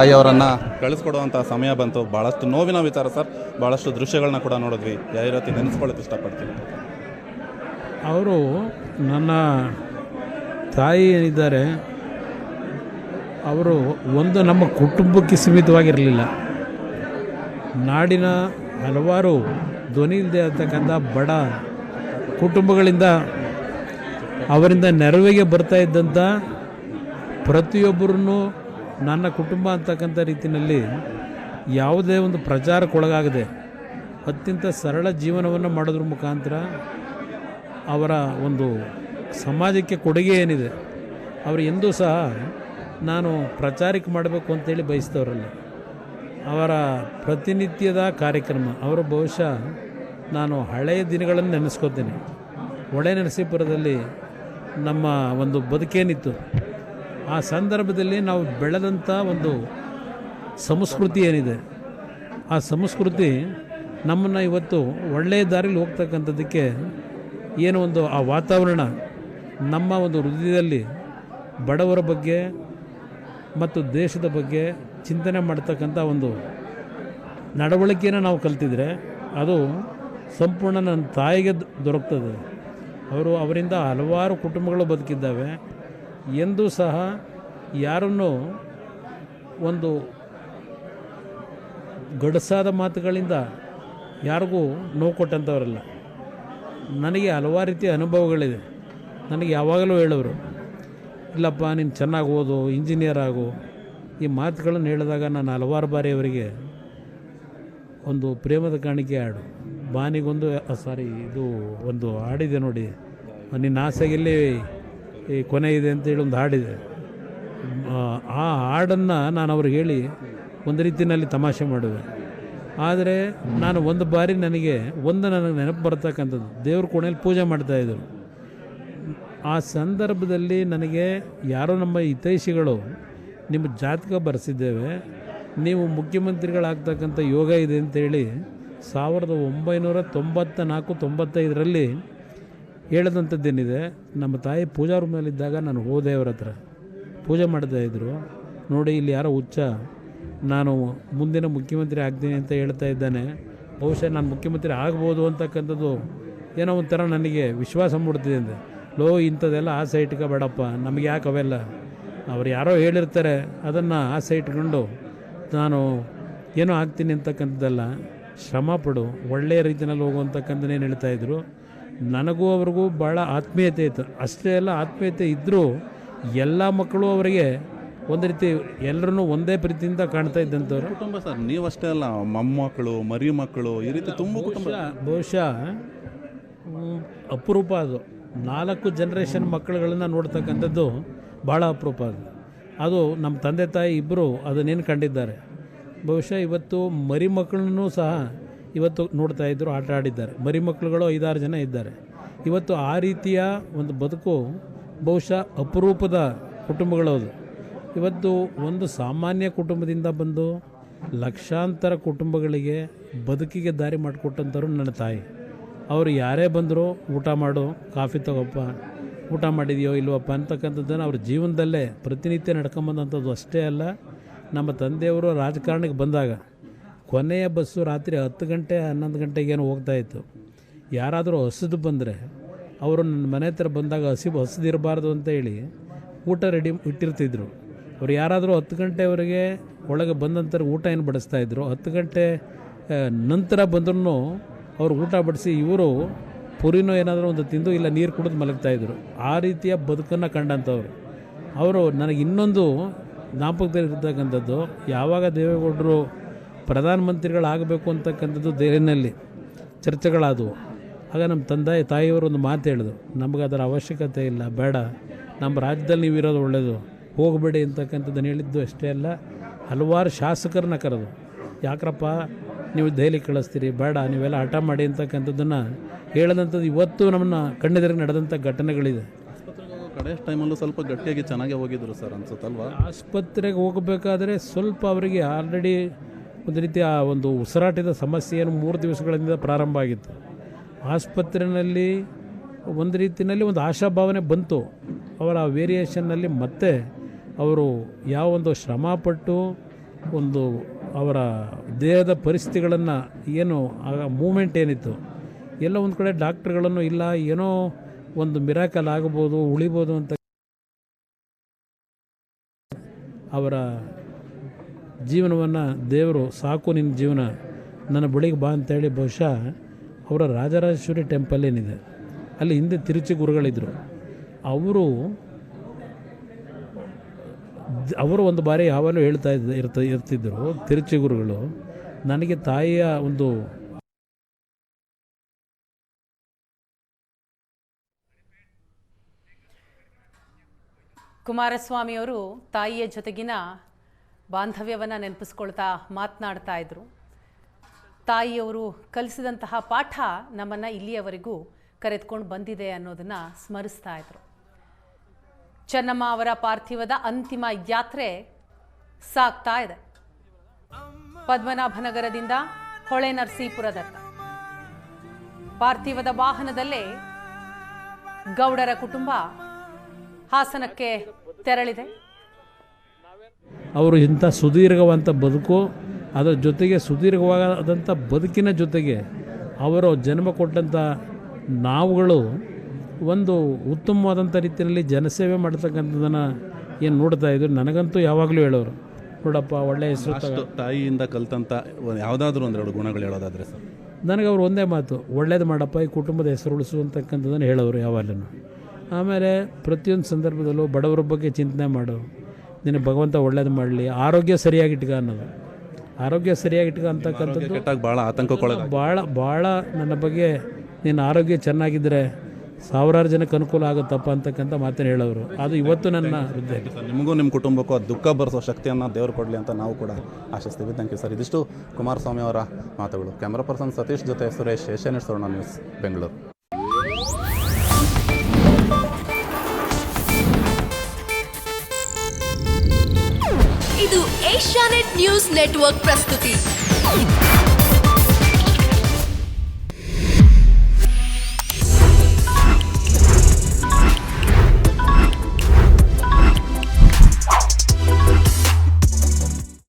ತಾಯಿಯವರನ್ನು ಕಳಿಸ್ಕೊಡುವಂಥ ಸಮಯ ಬಂತು. ಭಾಳಷ್ಟು ನೋವಿನ ವಿಚಾರ ಸರ್. ಭಾಳಷ್ಟು ದೃಶ್ಯಗಳನ್ನ ಕೂಡ ನೋಡಿದ್ವಿ. ಯಾವ ರೀತಿ ನೆನೆಸ್ಕೊಳ್ಳೋಕೆ ಇಷ್ಟಪಡ್ತೀನಿ? ಅವರು ನನ್ನ ತಾಯಿ ಏನಿದ್ದಾರೆ ಅವರು ಒಂದು ನಮ್ಮ ಕುಟುಂಬಕ್ಕೆ ಸೀಮಿತವಾಗಿರಲಿಲ್ಲ. ನಾಡಿನ ಹಲವಾರು ಧ್ವನಿ ಇಲ್ಲದೆ ಇರ್ತಕ್ಕಂಥ ಬಡ ಕುಟುಂಬಗಳಿಂದ ಅವರಿಂದ ನೆರವಿಗೆ ಬರ್ತಾ ಇದ್ದಂಥ ಪ್ರತಿಯೊಬ್ಬರನ್ನು ನನ್ನ ಕುಟುಂಬ ಅಂತಕ್ಕಂಥ ರೀತಿಯಲ್ಲಿ ಯಾವುದೇ ಒಂದು ಪ್ರಚಾರಕ್ಕೊಳಗಾಗದೆ ಅತ್ಯಂತ ಸರಳ ಜೀವನವನ್ನು ಮಾಡೋದ್ರ ಮುಖಾಂತರ ಅವರ ಒಂದು ಸಮಾಜಕ್ಕೆ ಕೊಡುಗೆ ಏನಿದೆ ಅವರು ಎಂದೂ ಸಹ ನಾನು ಪ್ರಚಾರಕ್ಕೆ ಮಾಡಬೇಕು ಅಂತೇಳಿ ಬಯಸಿದವರಲ್ಲ. ಅವರ ಪ್ರತಿನಿತ್ಯದ ಕಾರ್ಯಕ್ರಮ ಅವರು ಬಹುಶಃ ನಾನು ಹಳೆಯ ದಿನಗಳನ್ನು ನೆನೆಸ್ಕೋತೀನಿ. ಹೊಳೆನರಸೀಪುರದಲ್ಲಿ ನಮ್ಮ ಒಂದು ಬದುಕೇನಿತ್ತು ಆ ಸಂದರ್ಭದಲ್ಲಿ ನಾವು ಬೆಳೆದಂಥ ಒಂದು ಸಂಸ್ಕೃತಿ ಏನಿದೆ ಆ ಸಂಸ್ಕೃತಿ ನಮ್ಮನ್ನು ಇವತ್ತು ಒಳ್ಳೆಯ ದಾರಿಯಲ್ಲಿ ಹೋಗ್ತಕ್ಕಂಥದ್ದಕ್ಕೆ ಏನೋ ಒಂದು ಆ ವಾತಾವರಣ ನಮ್ಮ ಒಂದು ಹೃದಯದಲ್ಲಿ ಬಡವರ ಬಗ್ಗೆ ಮತ್ತು ದೇಶದ ಬಗ್ಗೆ ಚಿಂತನೆ ಮಾಡ್ತಕ್ಕಂಥ ಒಂದು ನಡವಳಿಕೆಯನ್ನು ನಾವು ಕಲ್ತಿದ್ರೆ ಅದು ಸಂಪೂರ್ಣ ನನ್ನ ತಾಯಿಗೆ ದೊರಕ್ತದೆ. ಅವರಿಂದ ಹಲವಾರು ಕುಟುಂಬಗಳು ಬದುಕಿದ್ದಾವೆ. ಎಂದೂ ಸಹ ಯಾರನ್ನು ಒಂದು ಗಡಸಾದ ಮಾತುಗಳಿಂದ ಯಾರಿಗೂ ನೋವು ಕೊಟ್ಟಂಥವರಲ್ಲ. ನನಗೆ ಹಲವಾರು ರೀತಿಯ ಅನುಭವಗಳಿದೆ. ನನಗೆ ಯಾವಾಗಲೂ ಹೇಳೋರು, ಇಲ್ಲಪ್ಪ ನೀನು ಚೆನ್ನಾಗಿ ಓದು, ಇಂಜಿನಿಯರ್ ಆಗು, ಈ ಮಾತುಗಳನ್ನು ಹೇಳಿದಾಗ ನಾನು ಹಲವಾರು ಬಾರಿ ಅವರಿಗೆ ಒಂದು ಪ್ರೇಮದ ಕಾಣಿಕೆ ಹಾಡು ಬಾನಿಗೊಂದು ಇದು ಒಂದು ಹಾಡಿದೆ ನೋಡಿ, ನಿನ್ನ ಆಸೆಗೆಲ್ಲಿ ಈ ಕೊನೆ ಇದೆ ಅಂತೇಳಿ ಒಂದು ಹಾಡಿದೆ. ಆ ಹಾಡನ್ನು ನಾನು ಅವ್ರಿಗೆ ಹೇಳಿ ಒಂದು ರೀತಿಯಲ್ಲಿ ತಮಾಷೆ ಮಾಡುವೆ. ಆದರೆ ನಾನು ಒಂದು ಬಾರಿ ನನಗೆ ನೆನಪು ಬರ್ತಕ್ಕಂಥದ್ದು, ದೇವ್ರ ಕೋಣೆಯಲ್ಲಿ ಪೂಜೆ ಮಾಡ್ತಾಯಿದ್ರು. ಆ ಸಂದರ್ಭದಲ್ಲಿ ನನಗೆ ಯಾರೋ ನಮ್ಮ ಹಿತೈಷಿಗಳು ನಿಮ್ಮ ಜಾತಕ ಬರೆಸಿದ್ದೇವೆ, ನೀವು ಮುಖ್ಯಮಂತ್ರಿಗಳಾಗ್ತಕ್ಕಂಥ ಯೋಗ ಇದೆ ಅಂತೇಳಿ 1994-95ರಲ್ಲಿ ಹೇಳಿದಂಥದ್ದೇನಿದೆ. ನಮ್ಮ ತಾಯಿ ಪೂಜಾ ರೂಮ್ನಲ್ಲಿದ್ದಾಗ ನಾನು ಹೋದೆ, ಅವ್ರ ಹತ್ರ ಪೂಜೆ ಮಾಡ್ತಾಯಿದ್ರು. ನೋಡಿ ಇಲ್ಲಿ ಯಾರೋ ಹುಚ್ಚ ನಾನು ಮುಂದಿನ ಮುಖ್ಯಮಂತ್ರಿ ಆಗ್ತೀನಿ ಅಂತ ಹೇಳ್ತಾ ಇದ್ದಾನೆ, ಬಹುಶಃ ನಾನು ಮುಖ್ಯಮಂತ್ರಿ ಆಗ್ಬೋದು ಅಂತಕ್ಕಂಥದ್ದು ಏನೋ ಒಂಥರ ನನಗೆ ವಿಶ್ವಾಸ ಮೂಡ್ತಿದೆ ಅಂದೆ. ಇಂಥದ್ದೆಲ್ಲ ಆಸೆ ಇಟ್ಕೋಬೇಡಪ್ಪ, ನಮಗೆ ಯಾಕೆ ಅವೆಲ್ಲ, ಅವ್ರು ಯಾರೋ ಹೇಳಿರ್ತಾರೆ ಅದನ್ನು ಆಸೆ ಇಟ್ಕೊಂಡು ನಾನು ಏನೋ ಆಗ್ತೀನಿ ಅಂತಕ್ಕಂಥದ್ದೆಲ್ಲ, ಶ್ರಮ ಪಡು, ಒಳ್ಳೆಯ ರೀತಿಯಲ್ಲಿ ಹೋಗುವಂತಕ್ಕಂಥದ್ದೇನು ಹೇಳ್ತಾಯಿದ್ರು. ನನಗೂ ಅವ್ರಿಗೂ ಭಾಳ ಆತ್ಮೀಯತೆ ಇತ್ತು. ಅಷ್ಟೇ ಎಲ್ಲ ಆತ್ಮೀಯತೆ ಇದ್ದರೂ ಎಲ್ಲ ಮಕ್ಕಳು ಅವರಿಗೆ ಒಂದು ರೀತಿ ಎಲ್ಲರೂ ಒಂದೇ ಪ್ರೀತಿಯಿಂದ ಕಾಣ್ತಾ ಇದ್ದಂಥವ್ರು ಕುಟುಂಬ ಸರ್. ನೀವಷ್ಟೇ ಅಲ್ಲ, ಮೊಮ್ಮಕ್ಕಳು, ಮರಿ ಮಕ್ಕಳು, ಈ ರೀತಿ ತುಂಬ ಕುಟುಂಬ. ಬಹುಶಃ ಅಪರೂಪ ಅದು. 4 ಜನರೇಷನ್ ಮಕ್ಕಳುಗಳನ್ನು ನೋಡ್ತಕ್ಕಂಥದ್ದು ಭಾಳ ಅಪರೂಪ ಅದು ನಮ್ಮ ತಂದೆ ತಾಯಿ ಇಬ್ಬರು ಅದನ್ನೇನು ಕಂಡಿದ್ದಾರೆ. ಬಹುಶಃ ಇವತ್ತು ಮರಿ ಮಕ್ಕಳನ್ನೂ ಸಹ ಇವತ್ತು ನೋಡ್ತಾಯಿದ್ರು, ಆಟ ಆಡಿದ್ದಾರೆ. ಮರಿ ಮಕ್ಕಳುಗಳು 5-6 ಜನ ಇದ್ದಾರೆ. ಇವತ್ತು ಆ ರೀತಿಯ ಒಂದು ಬದುಕು ಬಹುಶಃ ಅಪರೂಪದ ಕುಟುಂಬಗಳು ಅದು. ಇವತ್ತು ಒಂದು ಸಾಮಾನ್ಯ ಕುಟುಂಬದಿಂದ ಬಂದು ಲಕ್ಷಾಂತರ ಕುಟುಂಬಗಳಿಗೆ ಬದುಕಿಗೆ ದಾರಿ ಮಾಡಿಕೊಟ್ಟಂಥವ್ರು ನನ್ನ ತಾಯಿ. ಅವರು ಯಾರೇ ಬಂದರೂ ಊಟ ಮಾಡು, ಕಾಫಿ ತಗೋಪ್ಪ, ಊಟ ಮಾಡಿದೆಯೋ ಇಲ್ವಪ್ಪ ಅಂತಕ್ಕಂಥದ್ದನ್ನು ಅವ್ರ ಜೀವನದಲ್ಲೇ ಪ್ರತಿನಿತ್ಯ ನಡ್ಕೊಂಬಂದಂಥದ್ದು. ಅಷ್ಟೇ ಅಲ್ಲ, ನಮ್ಮ ತಂದೆಯವರು ರಾಜಕಾರಣಕ್ಕೆ ಬಂದಾಗ ಕೊನೆಯ ಬಸ್ಸು ರಾತ್ರಿ 10 ಗಂಟೆ 11 ಗಂಟೆಗೇನು ಹೋಗ್ತಾಯಿತ್ತು. ಯಾರಾದರೂ ಹಸಿದು ಬಂದರೆ ಅವರು ನನ್ನ ಮನೆ ಹತ್ರ ಬಂದಾಗ ಹಸಿದಿರಬಾರ್ದು ಅಂತ ಹೇಳಿ ಊಟ ರೆಡಿ ಇಟ್ಟಿರ್ತಿದ್ರು. ಅವ್ರು ಯಾರಾದರೂ 10 ಗಂಟೆವರೆಗೆ ಒಳಗೆ ಬಂದಂತರ ಊಟ ಏನು ಬಡಿಸ್ತಾಯಿದ್ರು, 10 ಗಂಟೆ ನಂತರ ಬಂದ್ರೂ ಅವ್ರು ಊಟ ಬಡಿಸಿ ಇವರು ಪುರಿನೋ ಏನಾದರೂ ಒಂದು ತಿಂದು ಇಲ್ಲ ನೀರು ಕುಡಿದು ಮಲಗ್ತಾಯಿದ್ರು. ಆ ರೀತಿಯ ಬದುಕನ್ನು ಕಂಡಂಥವ್ರು ಅವರು. ನನಗೆ ಇನ್ನೊಂದು ಜ್ಞಾಪಕದಲ್ಲಿರ್ತಕ್ಕಂಥದ್ದು, ಯಾವಾಗ ದೇವೇಗೌಡರು ಪ್ರಧಾನಮಂತ್ರಿಗಳಾಗಬೇಕು ಅಂತಕ್ಕಂಥದ್ದು ದೆಹಲಿನಲ್ಲಿ ಚರ್ಚೆಗಳಾದವು. ಆಗ ನಮ್ಮ ತಾಯಿಯವರು ಒಂದು ಮಾತು ಹೇಳಿದ್ರು, ನಮಗೆ ಅದರ ಅವಶ್ಯಕತೆ ಇಲ್ಲ, ಬೇಡ, ನಮ್ಮ ರಾಜ್ಯದಲ್ಲಿ ನೀವು ಇರೋದು ಒಳ್ಳೆಯದು, ಹೋಗಬೇಡಿ ಅಂತಕ್ಕಂಥದ್ದನ್ನು ಹೇಳಿದ್ದು. ಅಷ್ಟೇ ಅಲ್ಲ, ಹಲವಾರು ಶಾಸಕರನ್ನ ಕರೆದು, ಯಾಕ್ರಪ್ಪ ನೀವು ದೆಹಲಿಗೆ ಕಳಿಸ್ತೀರಿ, ಬೇಡ, ನೀವೆಲ್ಲ ಹಠ ಮಾಡಿ ಅಂತಕ್ಕಂಥದ್ದನ್ನು ಹೇಳಿದಂಥದ್ದು ಇವತ್ತು ನಮ್ಮನ್ನು ಕಣ್ಣೆದುರಿಗೆ ನಡೆದಂಥ ಘಟನೆಗಳಿದೆ. ಕಡೆ ಟೈಮಲ್ಲೂ ಸ್ವಲ್ಪ ಗಟ್ಟಿಯಾಗಿ ಚೆನ್ನಾಗೇ ಹೋಗಿದ್ರು ಸರ್ ಅನ್ಸುತ್ತಲ್ವ? ಆಸ್ಪತ್ರೆಗೆ ಹೋಗಬೇಕಾದ್ರೆ ಸ್ವಲ್ಪ ಅವರಿಗೆ ಆಲ್ರೆಡಿ ಒಂದು ರೀತಿಯ ಒಂದು ಉಸಿರಾಟದ ಸಮಸ್ಯೆಯನ್ನು 3 ದಿವಸಗಳಿಂದ ಪ್ರಾರಂಭ ಆಗಿತ್ತು. ಆಸ್ಪತ್ರೆಯಲ್ಲಿ ಒಂದು ರೀತಿಯಲ್ಲಿ ಒಂದು ಆಶಾಭಾವನೆ ಬಂತು. ಅವರ ವೇರಿಯೇಷನ್ನಲ್ಲಿ ಮತ್ತೆ ಅವರು ಯಾವೊಂದು ಶ್ರಮಪಟ್ಟು ಒಂದು ಅವರ ದೇಹದ ಪರಿಸ್ಥಿತಿಗಳನ್ನು ಏನು ಮೂಮೆಂಟ್ ಏನಿತ್ತು ಎಲ್ಲ ಒಂದು ಕಡೆ ಡಾಕ್ಟ್ರುಗಳನ್ನು ಇಲ್ಲ ಏನೋ ಒಂದು ಮಿರಾಕಲ್ ಆಗ್ಬೋದು ಉಳಿಬೋದು ಅಂತ ಅವರ ಜೀವನವನ್ನು ದೇವರು ಸಾಕು ನಿನ್ನ ಜೀವನ ನನ್ನ ಬಳಿಗೆ ಬಾ ಅಂತೇಳಿ ಬಹುಶಃ ಅವರ ರಾಜರಾಜೇಶ್ವರಿ ಟೆಂಪಲ್ ಏನಿದೆ ಅಲ್ಲಿ ಹಿಂದೆ ತಿರುಚಿ ಗುರುಗಳಿದ್ದರು. ಅವರು ಒಂದು ಬಾರಿ ಯಾವಾಗಲೂ ಹೇಳ್ತಾ ಇರ್ತಿದ್ದರು ತಿರುಚಿ ಗುರುಗಳು, ನನಗೆ ತಾಯಿಯ ಒಂದು ಕುಮಾರಸ್ವಾಮಿಯವರು ತಾಯಿಯ ಜೊತೆಗಿನ ಬಾಂಧವ್ಯವನ್ನು ನೆನಪಿಸ್ಕೊಳ್ತಾ ಮಾತನಾಡ್ತಾ ಇದ್ರು. ತಾಯಿಯವರು ಕಲಿಸಿದಂತಹ ಪಾಠ ನಮ್ಮನ್ನು ಇಲ್ಲಿಯವರೆಗೂ ಕರೆದುಕೊಂಡು ಬಂದಿದೆ ಅನ್ನೋದನ್ನು ಸ್ಮರಿಸ್ತಾ ಇದ್ರು. ಚೆನ್ನಮ್ಮ ಅವರ ಪಾರ್ಥಿವದ ಅಂತಿಮ ಯಾತ್ರೆ ಸಾಗ್ತಾ ಇದೆ. ಪದ್ಮನಾಭನಗರದಿಂದ ಹೊಳೆನರಸೀಪುರದತ್ತ ಪಾರ್ಥಿವದ ವಾಹನದಲ್ಲೇ ಗೌಡರ ಕುಟುಂಬ ಹಾಸನಕ್ಕೆ ತೆರಳಿದೆ. ಅವರು ಇಂಥ ಸುದೀರ್ಘವಂತ ಬದುಕು, ಅದರ ಜೊತೆಗೆ ಸುದೀರ್ಘವಾದಂಥ ಬದುಕಿನ ಜೊತೆಗೆ ಅವರು ಜನ್ಮ ಕೊಟ್ಟಂಥ ನಾವುಗಳು ಒಂದು ಉತ್ತಮವಾದಂಥ ರೀತಿಯಲ್ಲಿ ಜನಸೇವೆ ಮಾಡ್ತಕ್ಕಂಥದ್ದನ್ನು ಏನು ನೋಡ್ತಾ ಇದ್ರು. ನನಗಂತೂ ಯಾವಾಗಲೂ ಹೇಳೋರು, ನೋಡಪ್ಪ ಒಳ್ಳೆ ಹೆಸರು ತಾಯಿಯಿಂದ ಕಲ್ತಂಥ ಯಾವುದಾದ್ರೂ ಒಂದೆರಡು ಗುಣಗಳು ಹೇಳೋದಾದರೆ ಸರ್? ನನಗೆ ಅವರು ಒಂದೇ ಮಾತು, ಒಳ್ಳೇದು ಮಾಡಪ್ಪ, ಈ ಕುಟುಂಬದ ಹೆಸರು ಉಳಿಸುವಂತಕ್ಕಂಥದ್ದನ್ನು ಹೇಳೋರು ಯಾವಾಗಲೂ. ಆಮೇಲೆ ಪ್ರತಿಯೊಂದು ಸಂದರ್ಭದಲ್ಲೂ ಬಡವರ ಬಗ್ಗೆ ಚಿಂತನೆ ಮಾಡು, ನಿನಗೆ ಭಗವಂತ ಒಳ್ಳೇದು ಮಾಡಲಿ, ಆರೋಗ್ಯ ಸರಿಯಾಗಿಟ್ಕ ಅನ್ನೋದು. ಆರೋಗ್ಯ ಸರಿಯಾಗಿಟ್ಕ ಅಂತಕ್ಕಂಥದ್ದು ಭಾಳ ಆತಂಕಕ್ಕೊಳಗೆ ಭಾಳ ನನ್ನ ಬಗ್ಗೆ ನಿನ್ನ ಆರೋಗ್ಯ ಚೆನ್ನಾಗಿದ್ದರೆ ಸಾವಿರಾರು ಜನಕ್ಕೆ ಅನುಕೂಲ ಆಗುತ್ತಪ್ಪ ಅಂತಕ್ಕಂಥ ಮಾತನ್ನು ಹೇಳೋರು. ಅದು ಇವತ್ತು ನನ್ನ ಹೃದಯ. ನಿಮಗೂ ನಿಮ್ಮ ಕುಟುಂಬಕ್ಕೂ ಅದು ದುಃಖ ಭರಿಸೋ ಶಕ್ತಿಯನ್ನು ದೇವರು ಕೊಡಲಿ ಅಂತ ನಾವು ಕೂಡ ಆಶಿಸ್ತೀವಿ. Thank you sir. ಇದಿಷ್ಟು ಕುಮಾರಸ್ವಾಮಿ ಅವರ ಮಾತುಗಳು. ಕ್ಯಾಮ್ರಾ ಪರ್ಸನ್ ಸತೀಶ್ ಜೊತೆ ಸುರೇಶ್, ಏಷ್ಯಾನೆಟ್ ಸುವರ್ಣ ನ್ಯೂಸ್, ಬೆಂಗಳೂರು. ಇದು ಏಷ್ಯಾನೆಟ್ ನ್ಯೂಸ್ ನೆಟ್ವರ್ಕ್ ಪ್ರಸ್ತುತಿ.